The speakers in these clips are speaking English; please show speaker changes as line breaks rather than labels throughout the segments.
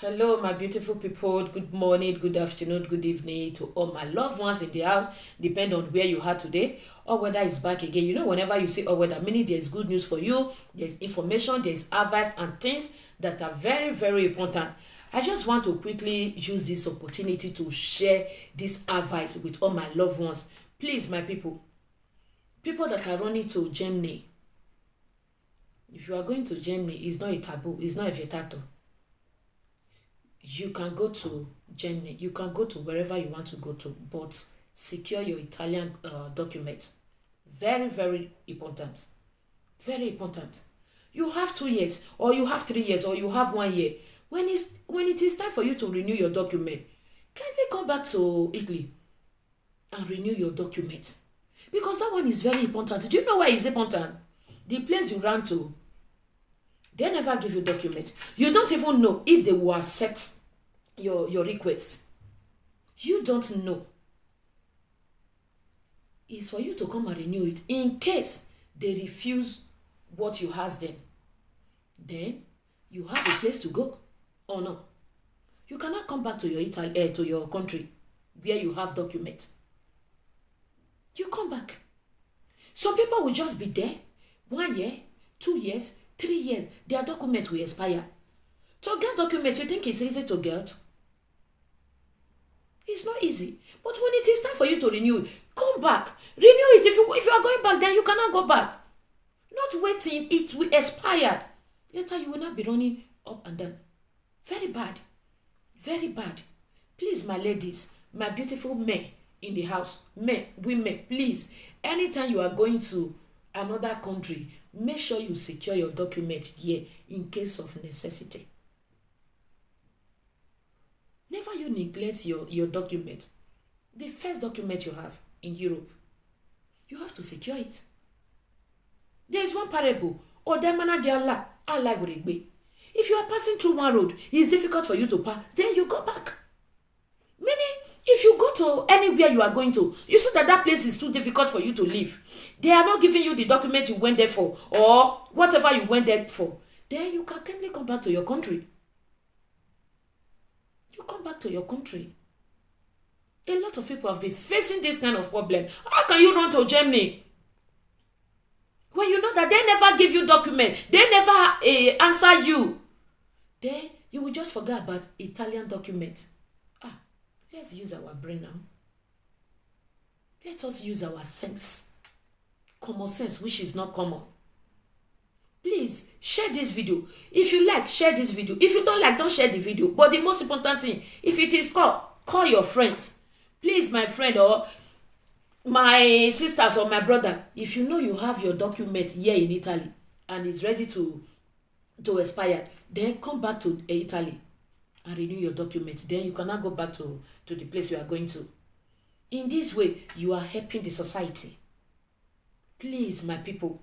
Hello, my beautiful people. Good morning, good afternoon, good evening to all my loved ones in the house. Depend on where you are today or whether it's back again. Whenever you say or whether, meaning there's good news for you, there's information, there's advice and things that are very, very important. I just want to quickly use this opportunity to share this advice with all my loved ones. Please, my people that are running to Germany, if you are going to Germany, it's not a taboo, it's not a vetato. You can go to Germany, you can go to wherever you want to go to, but secure your Italian documents. Very, very important. Very important. You have 2 years, or you have 3 years, or you have 1 year. When it is time for you to renew your document, kindly come back to Italy and renew your document. Because that one is very important. Do you know why it's important? The place you ran to, they never give you document. You don't even know if they will accept your request. You don't know. It's for you to come and renew it. In case they refuse what you ask them, then you have a place to go or no. You cannot come back to your to your country where you have documents. You come back. Some people will just be there 1 year, 2 years, 3 years. Their document will expire. To get documents, you think it's easy to get? It's not easy. But when it is time for you to renew it, come back. Renew it. If you are going back, then you cannot go back. Not waiting, it will expire. Later, you will not be running up and down. Very bad. Very bad. Please, my ladies, my beautiful men in the house, men, women, please, anytime you are going to another country, make sure you secure your document here in case of necessity. Never you neglect your document. The first document you have in Europe, you have to secure it. There is one parable. If you are passing through one road, it is difficult for you to pass, then you go back. Meaning, if you go to anywhere you are going to, you see that place is too difficult for you to leave. They are not giving you the document you went there for or whatever you went there for. Then you can kindly come back to your country. You come back to your country. A lot of people have been facing this kind of problem. How can you run to Germany when you know that they never give you document? They never answer you. Then you will just forget about Italian document. Let's use our brain now. Let us use our sense. Common sense, which is not common. Please, share this video. If you like, share this video. If you don't like, don't share the video. But the most important thing, if it is call your friends. Please, my friend or my sisters or my brother, if you know you have your document here in Italy and it's ready to expire, then come back to Italy and renew your document. Then you cannot go back to the place you are going to. In this way, you are helping the society. Please, my people,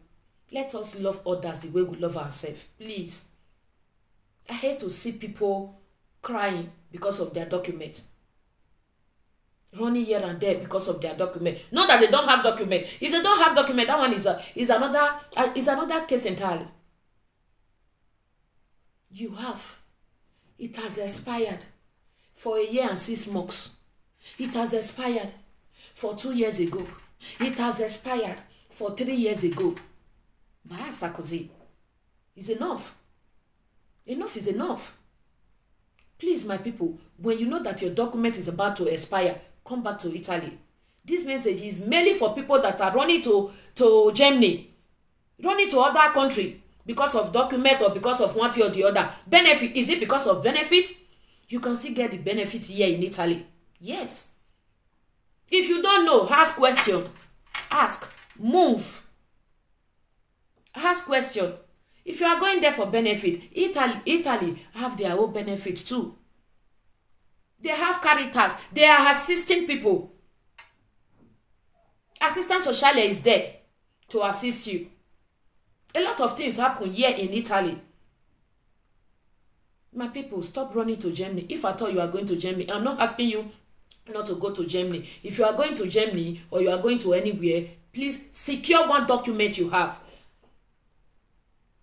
let us love others the way we love ourselves. Please. I hate to see people crying because of their document. Running here and there because of their document. Not that they don't have document. If they don't have document, that one is another case entirely. You have. It has expired for 1 year and 6 months. It has expired for 2 years ago. It has expired for 3 years ago. Basta così. It's enough. Enough is enough. Please, my people, when you know that your document is about to expire, come back to Italy. This message is mainly for people that are running to Germany, running to other country because of document or because of one thing or the other. Benefit, is it because of benefit? You can still get the benefit here in Italy. Yes. If you don't know, ask question. Ask. Move. Ask question. If you are going there for benefit, Italy have their own benefit too. They have Caritas. They are assisting people. Assistant Sociale is there to assist you. A lot of things happen here in Italy. My people, stop running to Germany. If at all you are going to Germany, I'm not asking you not to go to Germany. If you are going to Germany or you are going to anywhere, please secure one document you have.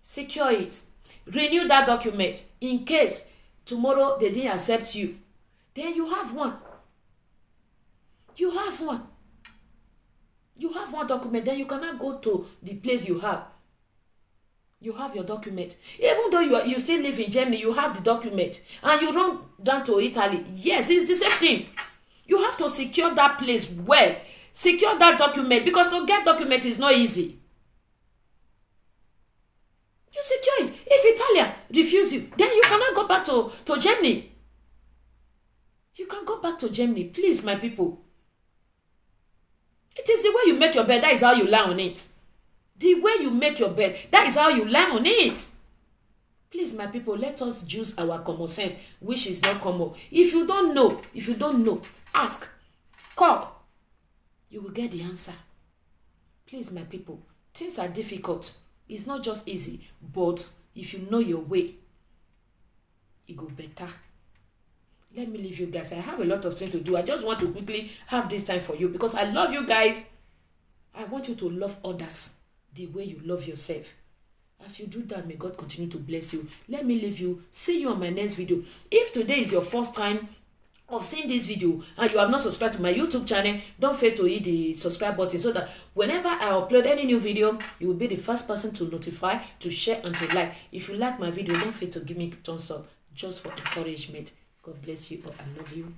Secure it. Renew that document in case tomorrow they didn't accept you, then you have one. You have one. You have one document, then you cannot go to the place you have. You have your document. Even though you still live in Germany, you have the document. And you run down to Italy. Yes, it's the same thing. You have to secure that place well. Secure that document, because to get document is not easy. You secure it. If Italia refuse you, then you cannot go back to Germany. You can go back to Germany. Please, my people. It is the way you make your bed. That is how you lie on it. The way you make your bed, that is how you lie on it. Please, my people, let us use our common sense, which is not common. If you don't know, ask, call. You will get the answer. Please, my people, things are difficult. It's not just easy, but if you know your way, it go better. Let me leave you guys. I have a lot of things to do. I just want to quickly have this time for you because I love you guys. I want you to love others the way you love yourself. As you do that, may God continue to bless you. Let me leave you. See you on my next video. If today is your first time of seeing this video and you have not subscribed to my YouTube channel, don't fail to hit the subscribe button so that whenever I upload any new video, you will be the first person to notify, to share, and to like. If you like my video, don't fail to give me a thumbs up just for encouragement. God bless you all. I love you.